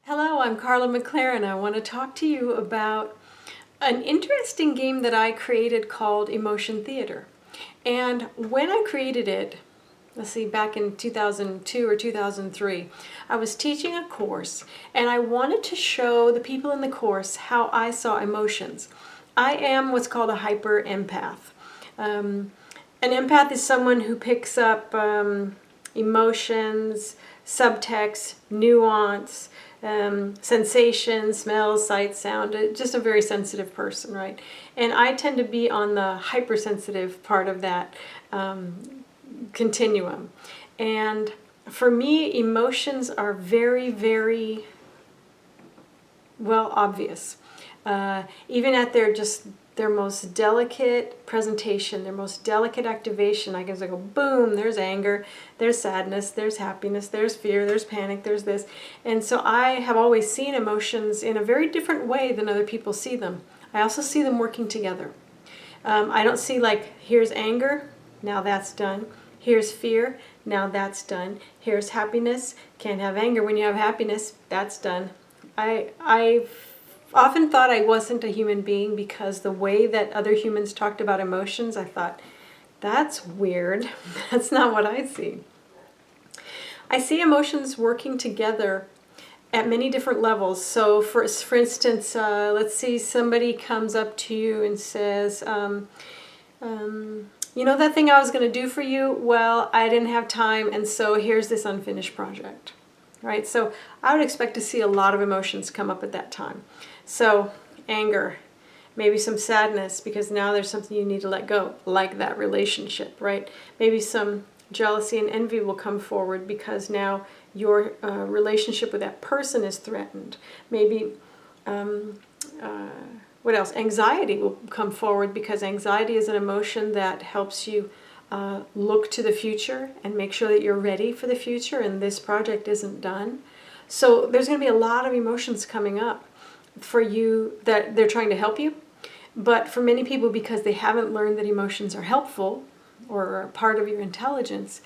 Hello, I'm Carla McLaren. I want to talk to you about an interesting game that I created called Emotion Theater. And when I created it, back in 2002 or 2003, I was teaching a course and I wanted to show the people in the course how I saw emotions. I am what's called a hyper empath. An empath is someone who picks up emotions, subtext, nuance, sensation, smell, sight, sound, just a very sensitive person, right? And I tend to be on the hypersensitive part of that continuum. And for me, emotions are very, very well obvious. Even at their most delicate presentation, their most delicate activation, I guess I go, boom, there's anger, there's sadness, there's happiness, there's fear, there's panic, there's this. And so I have always seen emotions in a very different way than other people see them. I also see them working together. I don't see like, here's anger, now that's done. Here's fear, now that's done. Here's happiness, can't have anger when you have happiness, that's done. I've often thought I wasn't a human being because the way that other humans talked about emotions, I thought, that's weird. That's not what I see. I see emotions working together at many different levels. So for instance, let's see somebody comes up to you and says, you know that thing I was going to do for you? Well, I didn't have time, and so here's this unfinished project. Right? So I would expect to see a lot of emotions come up at that time. So anger, maybe some sadness because now there's something you need to let go, like that relationship, right? Maybe some jealousy and envy will come forward because now your relationship with that person is threatened. Maybe, what else? Anxiety will come forward because anxiety is an emotion that helps you look to the future and make sure that you're ready for the future and this project isn't done. So there's going to be a lot of emotions coming up for you that they're trying to help you. But for many people, because they haven't learned that emotions are helpful or are part of your intelligence,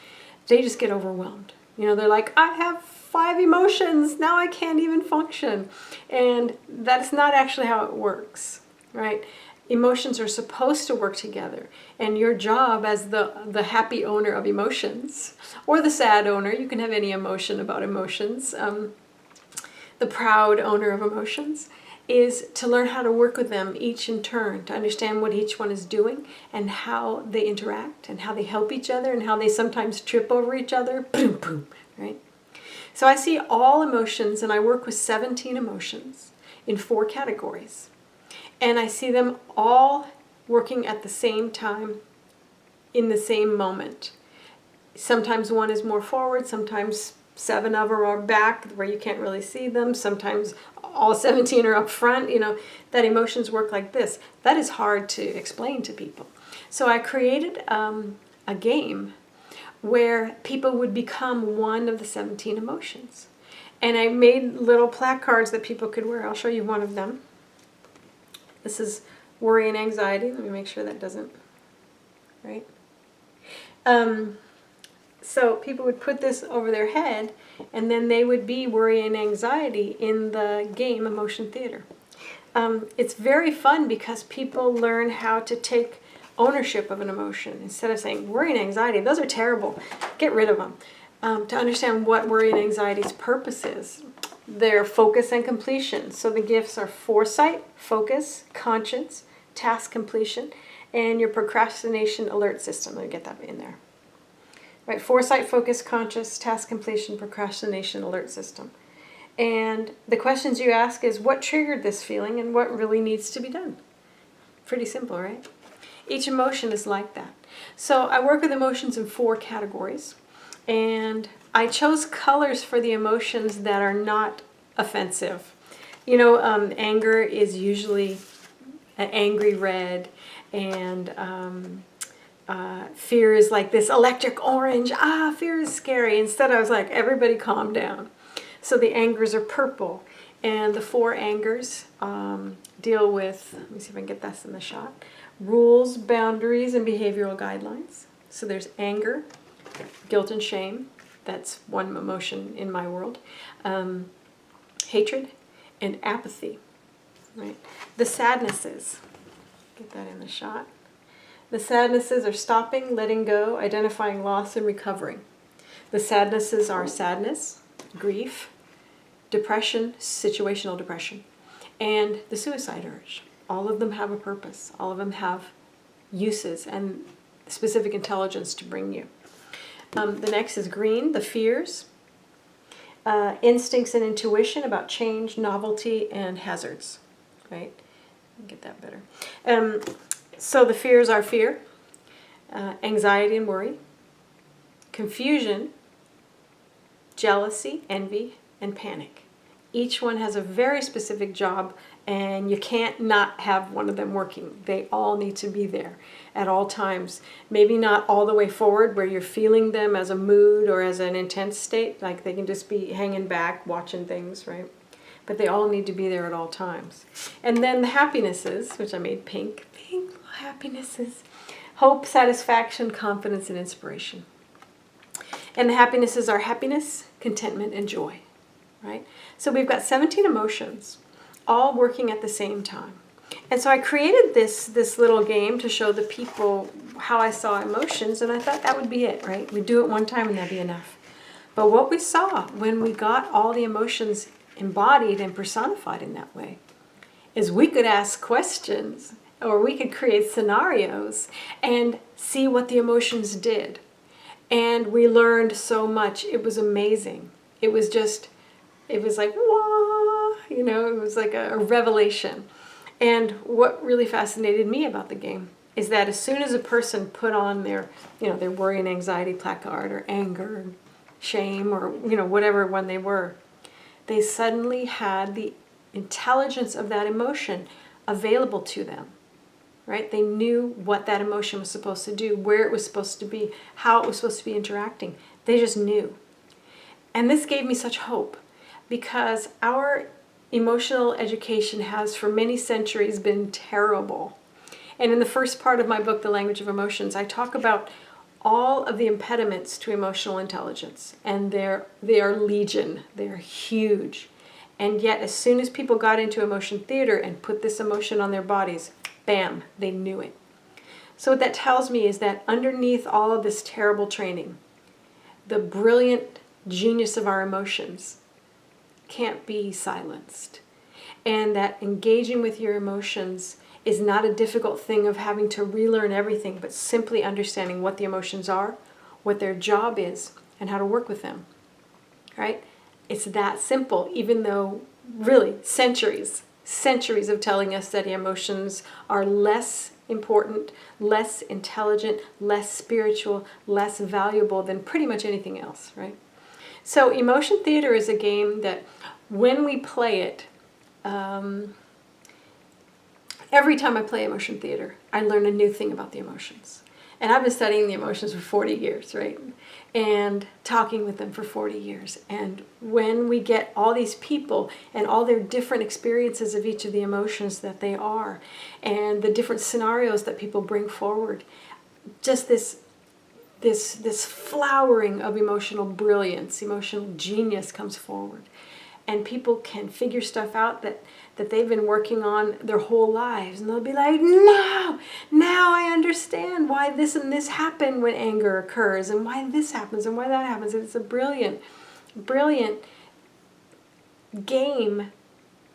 they just get overwhelmed. You know, they're like, I have 5 emotions, now I can't even function. And that's not actually how it works, right? Emotions are supposed to work together, and your job as the happy owner of emotions, or the sad owner, you can have any emotion about emotions, the proud owner of emotions, is to learn how to work with them each in turn, to understand what each one is doing and how they interact and how they help each other and how they sometimes trip over each other, boom, boom, right? So I see all emotions, and I work with 17 emotions in 4 categories. And I see them all working at the same time in the same moment. Sometimes one is more forward, sometimes 7 of them are back where you can't really see them. Sometimes all 17 are up front. You know, that emotions work like this. That is hard to explain to people. So I created a game where people would become one of the 17 emotions. And I made little placards that people could wear. I'll show you one of them. This is worry and anxiety. Let me make sure that doesn't, right? So people would put this over their head, and then they would be worry and anxiety in the game Emotion Theater. It's very fun because people learn how to take ownership of an emotion. Instead of saying worry and anxiety, those are terrible, get rid of them. To understand what worry and anxiety's purpose is. Their focus and completion. So the gifts are foresight, focus, conscience, task completion, and your procrastination alert system. Let me get that in there. Right, foresight, focus, conscious, task completion, procrastination alert system. And the questions you ask is what triggered this feeling and what really needs to be done. Pretty simple, right? Each emotion is like that. So I work with emotions in 4 categories. And I chose colors for the emotions that are not offensive. You know, anger is usually an angry red, and fear is like this electric orange. Fear is scary. Instead, I was like, everybody calm down. So the angers are purple. And the 4 angers deal with, let me see if I can get this in the shot, rules, boundaries, and behavioral guidelines. So there's anger, guilt and shame. That's one emotion in my world. hatred, and apathy. Right? The sadnesses, get that in the shot. The sadnesses are stopping, letting go, identifying loss, and recovering. The sadnesses are sadness, grief, depression, situational depression, and the suicide urge. All of them have a purpose. All of them have uses and specific intelligence to bring you. The next is green, the fears, instincts and intuition about change, novelty, and hazards. Right? Get that better. So the fears are fear, anxiety and worry, confusion, jealousy, envy, and panic. Each one has a very specific job, and you can't not have one of them working. They all need to be there at all times. Maybe not all the way forward where you're feeling them as a mood or as an intense state, like they can just be hanging back, watching things, right? But they all need to be there at all times. And then the happinesses, which I made pink happinesses, hope, satisfaction, confidence, and inspiration. And the happinesses are happiness, contentment, and joy, right? So we've got 17 emotions, all working at the same time. And so I created this little game to show the people how I saw emotions, and I thought that would be it, right? We'd do it one time and that'd be enough. But what we saw when we got all the emotions embodied and personified in that way is we could ask questions, or we could create scenarios and see what the emotions did. And we learned so much. It was amazing. It was like, whoa, it was like a revelation. And what really fascinated me about the game is that as soon as a person put on their worry and anxiety placard, or anger, and shame, or, whatever one they were, they suddenly had the intelligence of that emotion available to them, right? They knew what that emotion was supposed to do, where it was supposed to be, how it was supposed to be interacting. They just knew. And this gave me such hope, because our emotional education has for many centuries been terrible. And in the first part of my book, The Language of Emotions, I talk about all of the impediments to emotional intelligence, and they are legion. They're huge. And yet, as soon as people got into emotion theater and put this emotion on their bodies, bam, they knew it. So what that tells me is that underneath all of this terrible training, the brilliant genius of our emotions can't be silenced. And that engaging with your emotions is not a difficult thing of having to relearn everything, but simply understanding what the emotions are, what their job is, and how to work with them. Right? It's that simple, even though really centuries of telling us that emotions are less important, less intelligent, less spiritual, less valuable than pretty much anything else, right? So emotion theater is a game that when we play it, every time I play emotion theater, I learn a new thing about the emotions. And I've been studying the emotions for 40 years, right? And talking with them for 40 years. And when we get all these people and all their different experiences of each of the emotions that they are, and the different scenarios that people bring forward, just this flowering of emotional brilliance, emotional genius comes forward. And people can figure stuff out that they've been working on their whole lives. And they'll be like, no, now I understand why this and this happen when anger occurs, and why this happens and why that happens. And it's a brilliant, brilliant game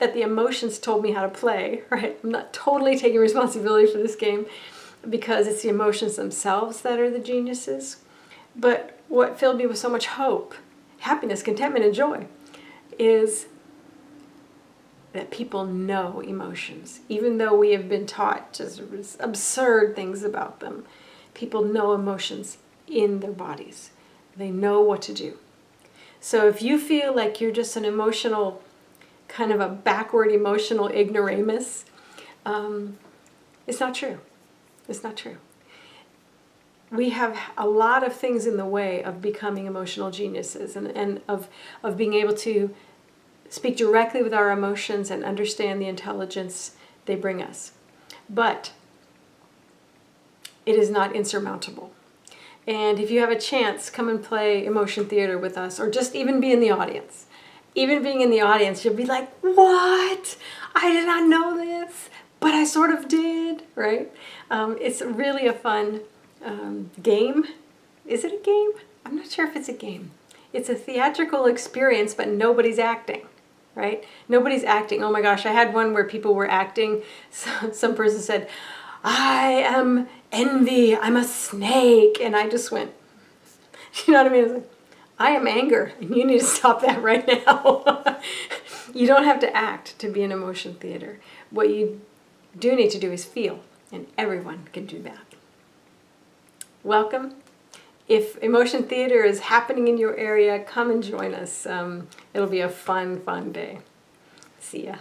that the emotions told me how to play, right? I'm not totally taking responsibility for this game because it's the emotions themselves that are the geniuses. But what filled me with so much hope, happiness, contentment, and joy is that people know emotions. Even though we have been taught just absurd things about them, people know emotions in their bodies. They know what to do. So if you feel like you're just an emotional, kind of a backward emotional ignoramus, it's not true. It's not true. We have a lot of things in the way of becoming emotional geniuses and of being able to speak directly with our emotions and understand the intelligence they bring us. But it is not insurmountable. And if you have a chance, come and play emotion theater with us, or just even be in the audience even being in the audience, you'll be like, what? I did not know this, but I sort of did, right? It's really a fun game. Is it a game? I'm not sure if it's a game. It's a theatrical experience, but nobody's acting, right? Nobody's acting. Oh my gosh, I had one where people were acting. Some person said, I am envy, I'm a snake. And I just went, you know what I mean? I was like, I am anger, and you need to stop that right now. You don't have to act to be in emotion theater. What you do need to do is feel, and everyone can do that. Welcome. If emotion theater is happening in your area, come and join us. It'll be a fun, fun day. See ya.